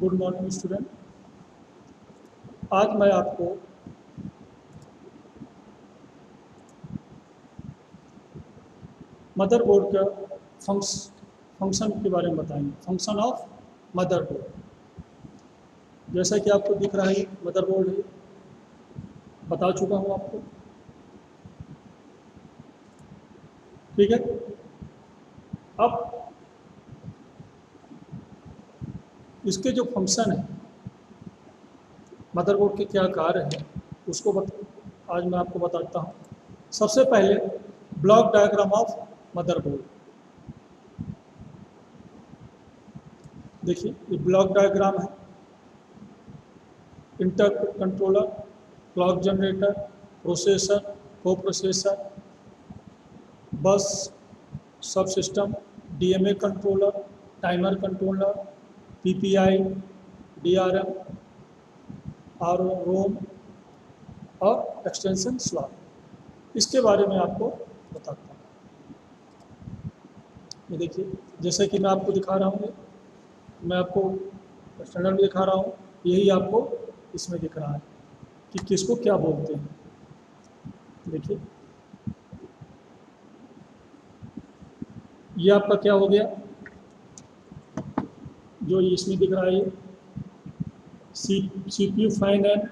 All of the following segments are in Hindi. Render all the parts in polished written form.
Good morning student. आज मैं आपको मदरबोर्ड का फंक्शन के बारे में बताएंगे। Function of motherboard. जैसा कि आपको दिख रहा है मदरबोर्ड है, बता चुका हूँ आपको, ठीक है। अब इसके जो फंक्शन है, मदरबोर्ड के क्या कार्य हैं, उसको आज मैं आपको बताता हूँ। सबसे पहले ब्लॉक डायग्राम ऑफ मदरबोर्ड। देखिए ये ब्लॉक डायग्राम है। Inter controller, clock generator, processor, coprocessor, bus, subsystem, DMA controller, timer controller, PPI, DRM, R ROM और एक्सटेंशन स्लॉट। इसके बारे में आपको बताता हूँ। ये देखिए, जैसे कि मैं आपको दिखा रहा हूँ, मैं आपको स्टैंडर्ड में दिखा रहा हूँ, यही आपको इसमें दिख रहा है कि किसको क्या बोलते हैं। देखिए ये आपका क्या हो गया, जो इसमें दिख रहा है ये CPU fan and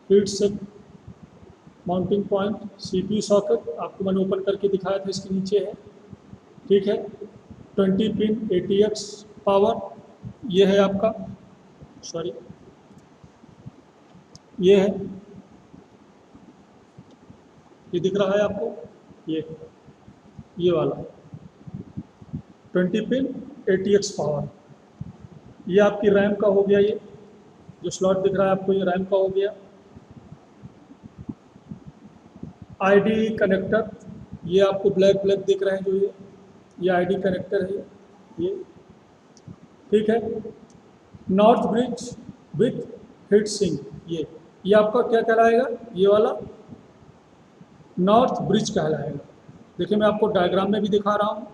heat sink mounting point, CPU socket आपको मैंने ओपन करके दिखाया था, इसके नीचे है, ठीक है। 20 पिन ATX पावर, ये है आपका, सॉरी ये है, ये दिख रहा है आपको, ये वाला 20 पिन ATX पावर। ये आपकी रैम का हो गया, ये जो स्लॉट दिख रहा है आपको, ये रैम का हो गया। आईडी कनेक्टर, ये आपको ब्लैक ब्लैक दिख रहे हैं जो ये आईडी कनेक्टर है, ये ठीक है। North bridge with heat sink, ये आपका क्या कहलाएगा, ये वाला नॉर्थ ब्रिज कहलाएगा। देखिए मैं आपको डायग्राम में भी दिखा रहा हूँ,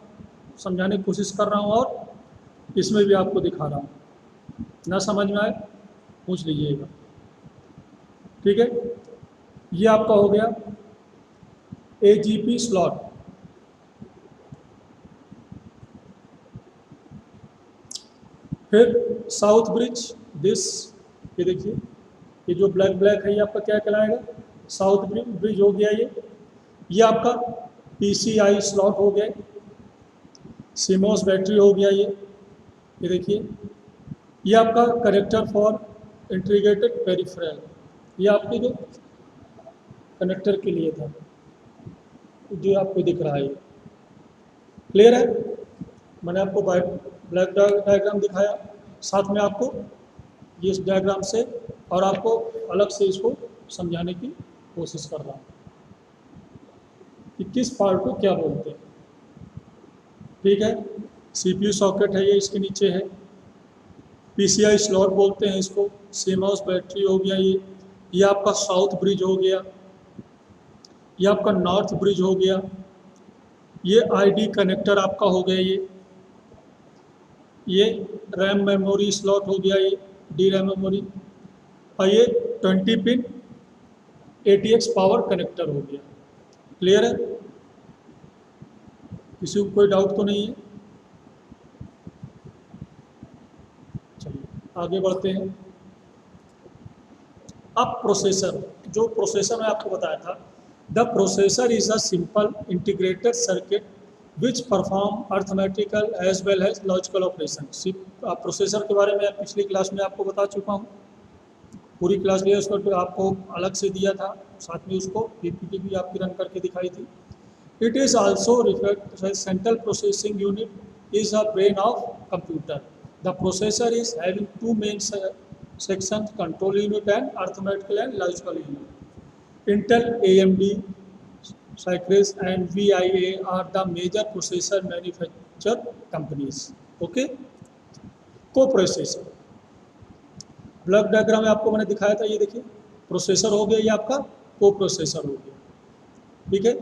समझाने की कोशिश कर रहा हूँ, और इसमें भी आपको दिखा रहा हूँ। ना समझ में आए पूछ लीजिएगा, ठीक है। ये आपका हो गया AGP स्लॉट। फिर साउथ ब्रिज दिस, ये देखिए ये जो ब्लैक ब्लैक है, ये आपका क्या कहलाएगा, साउथ ब्रिज हो गया। ये आपका PCI स्लॉट हो गया, सीमोस बैटरी हो गया। ये देखिए ये आपका कनेक्टर फॉर इंटीग्रेटेड पेरिफेरल, ये आपके जो कनेक्टर के लिए था, जो आपको दिख रहा है, क्लियर है। मैंने आपको ब्लैक डायग्राम दिखाया, साथ में आपको ये इस डायग्राम से और आपको अलग से इसको समझाने की कोशिश कर रहा हूँ कि किस पार्ट को क्या बोलते हैं, ठीक है। CPU सॉकेट है, ये इसके नीचे है। PCI स्लॉट बोलते हैं इसको। सीमोस बैटरी हो गया, ये आपका साउथ ब्रिज हो गया, ये आपका नॉर्थ ब्रिज हो गया। ये ID कनेक्टर आपका हो गया, ये रैम मेमोरी स्लॉट हो गया, ये डी रैम मेमोरी, और ये 20 पिन ATX पावर कनेक्टर हो गया। क्लियर है, किसी को कोई डाउट तो नहीं है। चलिए आगे बढ़ते हैं। अब प्रोसेसर, जो प्रोसेसर मैं आपको बताया था, the processor is a simple integrated circuit which perform arithmetical as well as logical operation. Processor के बारे में पिछली क्लास में आपको बता चुका हूँ, पूरी क्लास लिया, उसको तो आपको अलग से दिया था, साथ में उसको PPT भी आपकी रन करके दिखाई थी। It is also referred as central processing unit is a brain of computer. The processor is having two main sections, control unit and arithmetical and logical unit. Intel, AMD, Cypress and VIA are the major processor manufacture companies. Okay, co-processor, block diagram में आपको मैंने दिखाया था, ये देखिए प्रोसेसर हो गया, ये आपका को प्रोसेसर हो गया, ठीक है।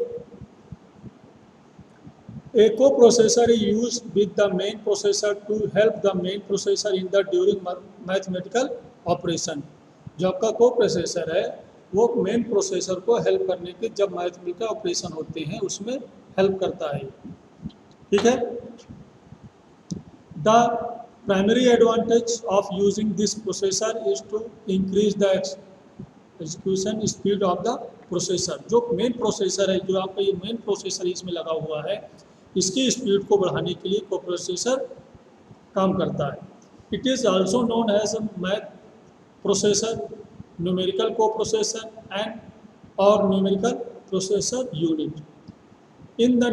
A coprocessor is used with the main processor to help the main processor in the during mathematical operation. जो आपका को प्रोसेसर है वो मेन प्रोसेसर को हेल्प करने के जब मैथमेटिकल ऑपरेशन होते हैं उसमें हेल्प करता है. ठीक है. The primary advantage of using this processor is to increase the execution speed of the processor. जो मेन प्रोसेसर है, जो आपका ये मेन प्रोसेसर इसमें लगा हुआ है, इसकी स्पीड को बढ़ाने के लिए को प्रोसेसर काम करता है. It is also known as math processor, numerical coprocessor and और numerical processor unit. In the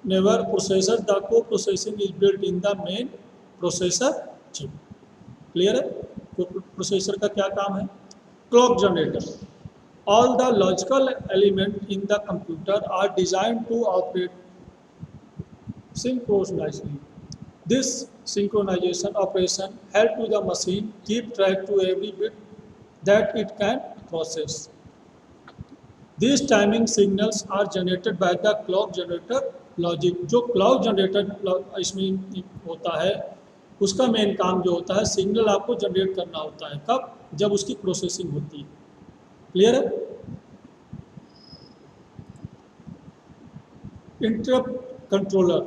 newer processor, the co-processing is built in the main processor chip. Clear है? Co-processor का क्या काम है? Clock generator. All the logical elements in the computer are designed to operate synchronously. This synchronization operation helps to the machine keep track to every bit that it can process. These timing signals are generated by the clock generator logic. जो क्लॉक जनरेटर इसमें होता है उसका मेन काम जो होता है सिग्नल आपको जनरेट करना होता है. कब? जब उसकी प्रोसेसिंग होती है. क्लियर है? Interrupt controller.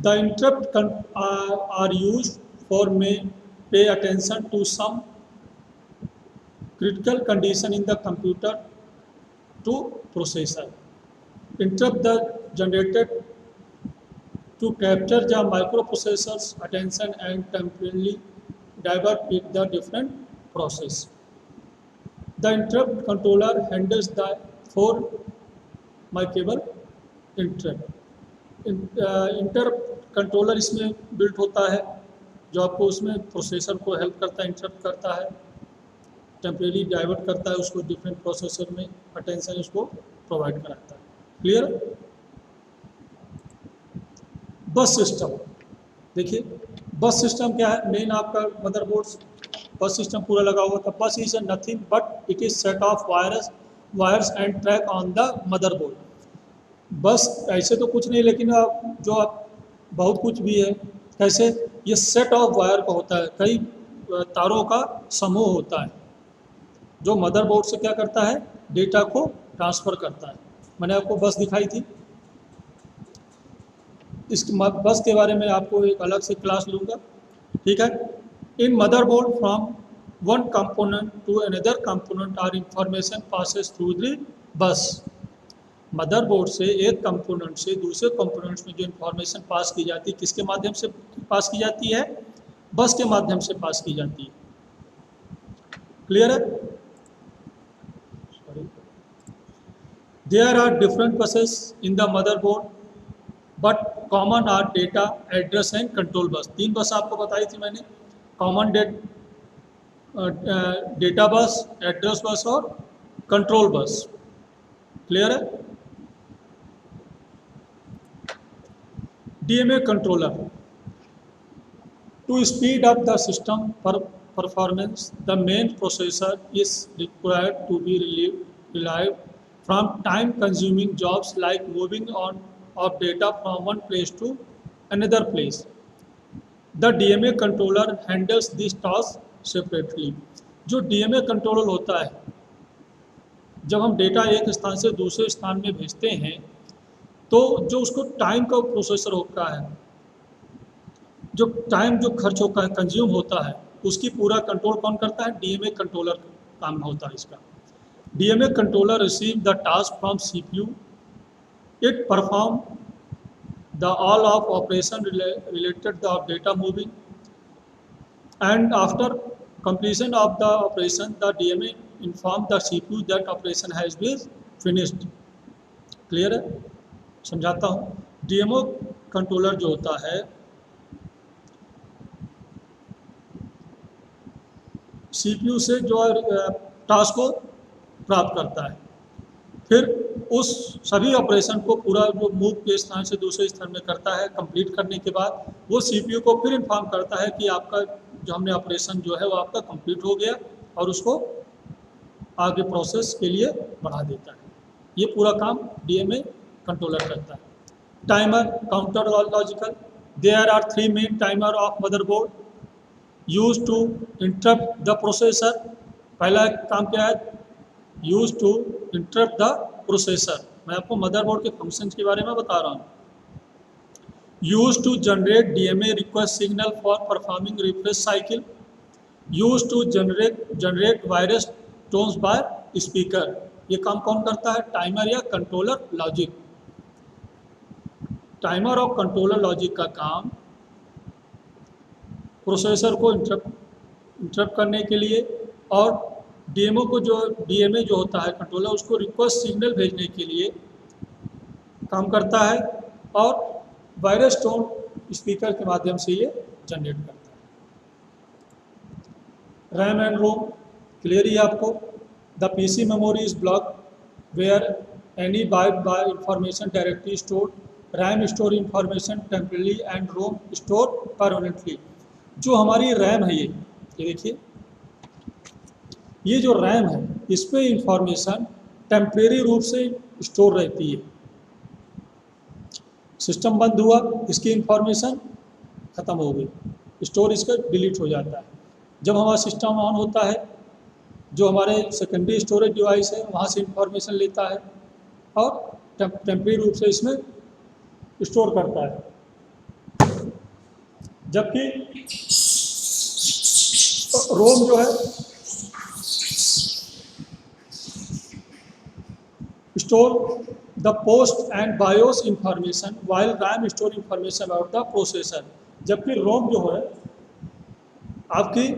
The interrupt are used for may pay attention to some critical condition in the computer to processor. Interrupt the generated to capture the microprocessor's attention and temporarily divert it the different process. The interrupt controller handles the 4 markable interrupt. Interrupt controller इसमें बिल्ट होता है जो आपको उसमें प्रोसेसर को हेल्प करता है, इंटरप्ट करता है, टेम्परेरी डाइवर्ट करता है उसको डिफरेंट प्रोसेसर में अटेंशन उसको प्रोवाइड कराता है. क्लियर? बस सिस्टम. देखिए बस सिस्टम क्या है? मेन आपका मदरबोर्ड बस सिस्टम पूरा लगा हुआ था. बस is nothing but it is set of wires and track on the motherboard. बस ऐसे तो कुछ नहीं, लेकिन जो आप बहुत कुछ भी है. कैसे? ये सेट ऑफ वायर का होता है, कई तारों का समूह होता है जो मदरबोर्ड से क्या करता है? डेटा को ट्रांसफ़र करता है. मैंने आपको बस दिखाई थी. इस बस के बारे में आपको एक अलग से क्लास लूँगा. ठीक है. In motherboard from one component to another component are information passes through the bus. Motherboard से एक कंपोनेंट से दूसरे कंपोनेंट्स में जो इंफॉर्मेशन पास की जाती है किसके माध्यम से पास की जाती है? बस के माध्यम से पास की जाती है. क्लियर है? There are different buses in the motherboard, but common are data, address and control bus. 3 बस आपको बताई थी मैंने. Common data bus, address bus और कंट्रोल बस. क्लियर है? DMA controller. To speed up the system performance, the main processor is required to be relieved from time-consuming jobs like moving on of data from one place to another place. The DMA controller handles this task separately. जो DMA कंट्रोलर होता है, जब हम डेटा एक स्थान से दूसरे स्थान में भेजते हैं तो जो उसको टाइम का प्रोसेसर होता है, जो टाइम जो खर्च होता है, कंज्यूम होता है, उसकी पूरा कंट्रोल कौन करता है? DMA कंट्रोलर काम होता है इसका. DMA controller receive the task from CPU. It perform the all of operation related to the data moving, and after completion of the operation, the DMA inform the CPU that operation has been finished. Clear है? समझाता हूँ. DMA कंट्रोलर जो होता है CPU से जो टास्क को प्राप्त करता है, फिर उस सभी ऑपरेशन को पूरा जो मूव के स्थान से दूसरे स्थान में करता है. कंप्लीट करने के बाद वो सीपीयू को फिर इन्फॉर्म करता है कि आपका जो हमने ऑपरेशन जो है वो आपका कंप्लीट हो गया और उसको आगे प्रोसेस के लिए बढ़ा देता है. ये पूरा काम डीएमए कंट्रोलर करता है. Timer, counter logical. There are three main timer of motherboard used to interrupt the processor. पहला काम क्या है? Used to interrupt the processor. मैं आपको मदरबोर्ड के फंक्शंस के बारे में बता रहा हूँ. Used to generate DMA request signal for performing refresh cycle. Used to generate virus tones by speaker. ये काम कौन करता है? टाइमर या कंट्रोलर लॉजिक. टाइमर और कंट्रोलर लॉजिक का काम प्रोसेसर को इंटरप्ट करने के लिए और डीएमए जो होता है कंट्रोलर, उसको रिक्वेस्ट सिग्नल भेजने के लिए काम करता है, और वायरस टोन स्पीकर के माध्यम से ये जनरेट करता है. रैम एंड रोम क्लियर ही आपको. The PC memory is block where any byte by information directly stored. RAM store information temporarily and ROM store permanently. जो हमारी रैम है, ये देखिए, ये जो रैम है इस पर इंफॉर्मेशन टेम्परेरी रूप से स्टोर रहती है. सिस्टम बंद हुआ, इसकी इंफॉर्मेशन ख़त्म हो गई, स्टोर इसका डिलीट हो जाता है. जब हमारा सिस्टम ऑन होता है, जो हमारे सेकेंडरी स्टोरेज डिवाइस है वहाँ से इंफॉर्मेशन लेता है और टेम्परेरी रूप से इसमें स्टोर करता है. जबकि रोम जो है store the post and BIOS information while RAM store information about the processor. जबकि रोम जो है आपकी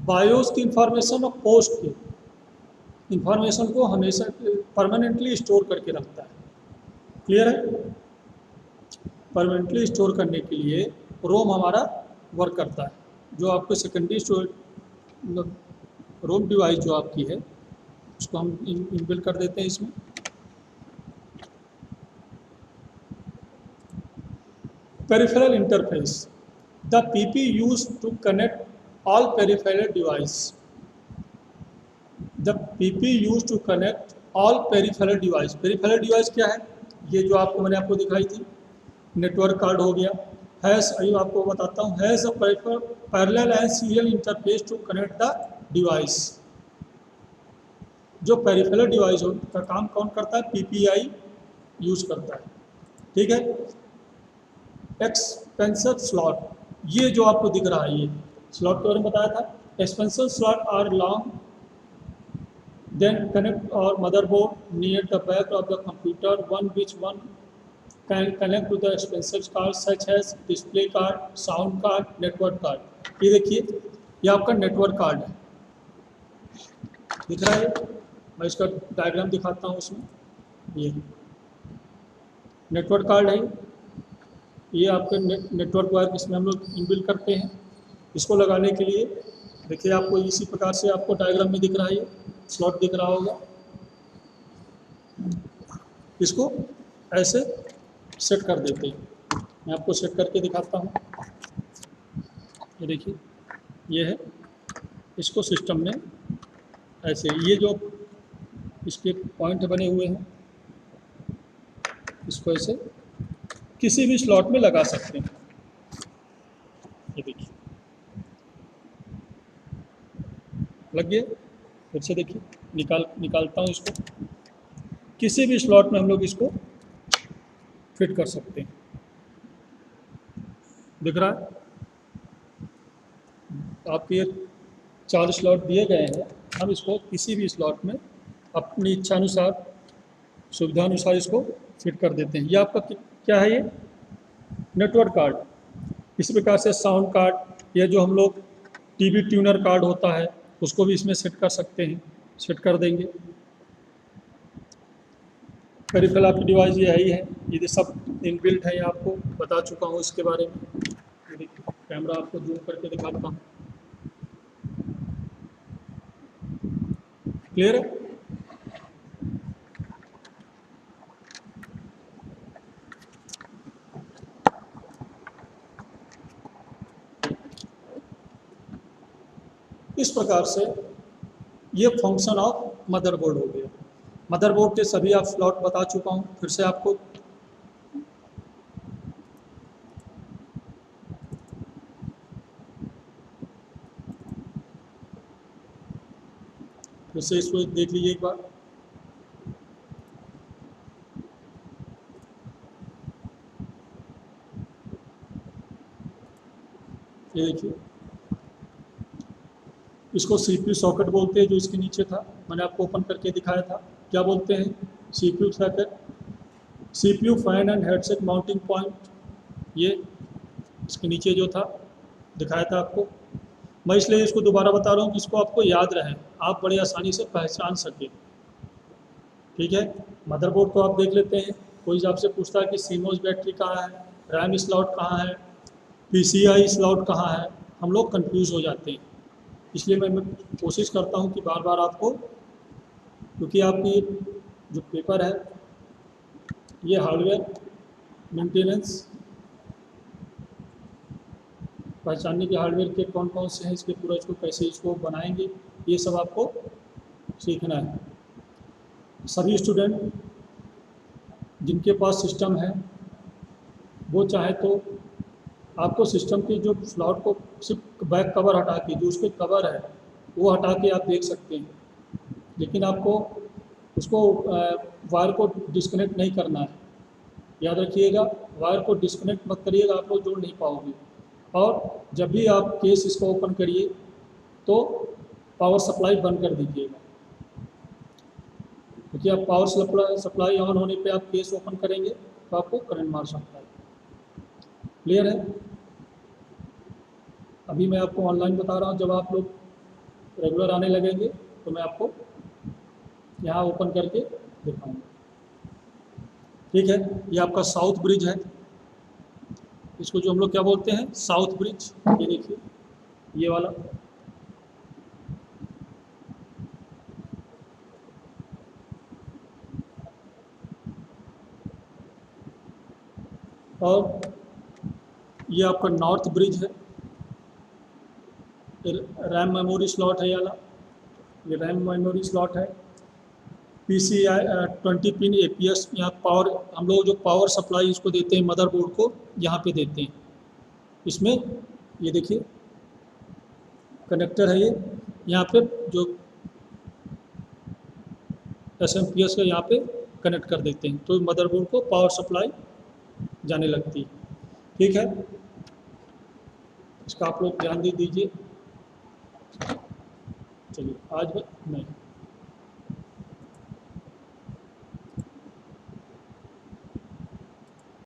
बायोस की इंफॉर्मेशन और पोस्ट की इंफॉर्मेशन को हमेशा परमानेंटली स्टोर करके रखता है. क्लियर है? परमानेंटली स्टोर करने के लिए रोम हमारा वर्क करता है. जो आपको सेकेंडरी स्टोरेज मतलब रोम डिवाइस जो आपकी है उसको हम इनबिल्ट कर देते हैं इसमें. Peripheral interface. The PP use to connect all peripheral device. The PP use to connect all peripheral device. Peripheral device क्या है? ये जो आपको मैंने आपको दिखाई थी, नेटवर्क कार्ड हो गया. हैज़, अभी आपको बताता हूँ, has a parallel and serial interface to connect the device. जो पेरिफेरल डिवाइस का काम कौन करता है? पीपीआई यूज करता है. ठीक है. एक्सपेंसर स्लॉट, ये जो आपको दिख रहा है, ये स्लॉट के बारे में बताया था. Expansion slot are long then connect our motherboard near the back of the computer, one which one can connect to the expensive cards such as display card, sound card, network card. ये देखिए, ये आपका नेटवर्क कार्ड है, दिख रहा है. मैं इसका डायग्राम दिखाता हूँ उसमें. ये नेटवर्क कार्ड है, ये आपके नेटवर्क वायर इसमें हम लोग इनबिल्ट करते हैं. इसको लगाने के लिए देखिए आपको इसी प्रकार से आपको डायग्राम में दिख रहा है, ये स्लॉट दिख रहा होगा. इसको ऐसे सेट कर देते हैं. मैं आपको सेट करके दिखाता हूँ. ये देखिए, ये है. इसको सिस्टम ने ऐसे, ये जो इसके पॉइंट बने हुए हैं, इसको ऐसे किसी भी स्लॉट में लगा सकते हैं. ये देखिए लग गया. फिर से देखिए, निकालता हूँ इसको. किसी भी स्लॉट में हम लोग इसको फिट कर सकते हैं. दिख रहा है आपके ये 4 स्लॉट दिए गए हैं. हम इसको किसी भी स्लॉट में अपनी इच्छानुसार, सुविधानुसार इसको फिट कर देते हैं. ये आपका क्या है? ये नेटवर्क कार्ड. इसी प्रकार से साउंड कार्ड, या जो हम लोग टीवी ट्यूनर कार्ड होता है उसको भी इसमें सेट कर सकते हैं. सेट कर देंगे. पेरिफेरल आपकी डिवाइस यही है. ये सब इनबिल्ट है, आपको बता चुका हूँ इसके बारे में. ये देखिए, कैमरा आपको जूम करके दिखाता हूँ. क्लियर है? इस प्रकार से ये फंक्शन ऑफ मदरबोर्ड हो गया. मदरबोर्ड के सभी आप स्लॉट बता चुका हूँ, फिर से आपको फिर से इसको देख लीजिए एक बार। ये देखिए, इसको सीपीयू सॉकेट बोलते हैं, जो इसके नीचे था, मैंने आपको ओपन करके दिखाया था। क्या बोलते हैं? CPU socket, CPU fan and headset mounting point, ये इसके नीचे जो था दिखाया था आपको। मैं इसलिए इसको दोबारा बता रहा हूँ कि इसको आपको याद रहे, आप बड़ी आसानी से पहचान सकें। ठीक है, मदरबोर्ड को आप देख लेते हैं। कोई आपसे पूछता है कि सीमोस बैटरी कहाँ है, रैम स्लॉट कहाँ है, पीसीआई स्लॉट कहाँ है, हम लोग कंफ्यूज हो जाते हैं। इसलिए मैं कोशिश करता हूँ कि बार बार आपको, क्योंकि आपकी जो पेपर है ये हार्डवेयर मेंटेनेंस पहचानने के, हार्डवेयर के कौन कौन से हैं, इसके पूरा इसको कैसे इसको बनाएंगे, ये सब आपको सीखना है। सभी स्टूडेंट जिनके पास सिस्टम है वो चाहे तो आपको सिस्टम के जो स्लॉट को सिर्फ बैक कवर हटा के, जो उसके कवर है वो हटा के आप देख सकते हैं, लेकिन आपको उसको वायर को डिस्कनेक्ट नहीं करना है। याद रखिएगा, वायर को डिस्कनेक्ट मत करिएगा, आप लोग जोड़ नहीं पाओगे। और जब भी आप केस इसको ओपन करिए तो पावर सप्लाई बंद कर दीजिएगा, क्योंकि आप पावर सप्लाई ऑन होने पे आप केस ओपन करेंगे तो आपको करंट मार सकता है। क्लियर है? अभी मैं आपको ऑनलाइन बता रहा हूँ, जब आप लोग रेगुलर आने लगेंगे तो मैं आपको यहाँ ओपन करके दिखाऊंगा। ठीक है, ये आपका साउथ ब्रिज है, इसको जो हम लोग क्या बोलते हैं, साउथ ब्रिज। ये देखिए, ये वाला। और ये आपका नॉर्थ ब्रिज है, रैम मेमोरी स्लॉट है ये वाला, ये रैम मेमोरी स्लॉट है। PCI 20 पिन APS, यहाँ पावर, हम लोग जो पावर सप्लाई इसको देते हैं मदरबोर्ड को, यहाँ पे देते हैं। इसमें ये देखिए कनेक्टर है, ये यहाँ पे जो SMPS का यहाँ पे कनेक्ट कर देते हैं, तो मदरबोर्ड को पावर सप्लाई जाने लगती है। ठीक है, इसका आप लोग ध्यान दे दीजिए। चलिए आज नहीं